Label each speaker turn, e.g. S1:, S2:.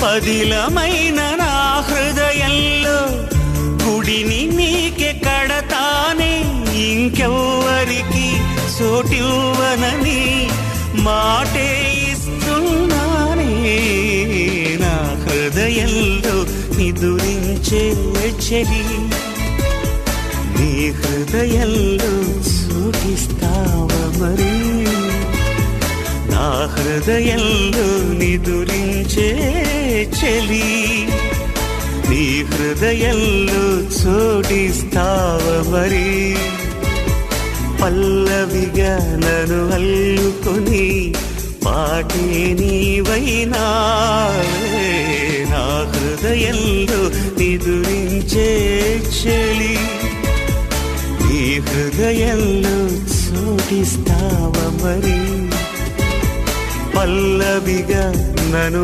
S1: పదిలమైన నా హృదయంలో గుడిని నీకే కడతానే, ఇంకెవ్వరికి చోటివ్వనని మాటే ఇస్తున్నానే. నా హృదయంలో నిదురించే చెలి, నీ హృదయంలో చోటిస్తావా మరి? నా హృదయంలో నిదురించే చెలి, నీ హృదయంలో చోటిస్తావా మరి? పల్లవిగా నన్ను అల్లుకొని పాటే నీవైనావే. నా హృదయంలో నిదురించే చెలి, నీ హృదయంలో చోటిస్తావా మరి? పల్లవిగా నన్ను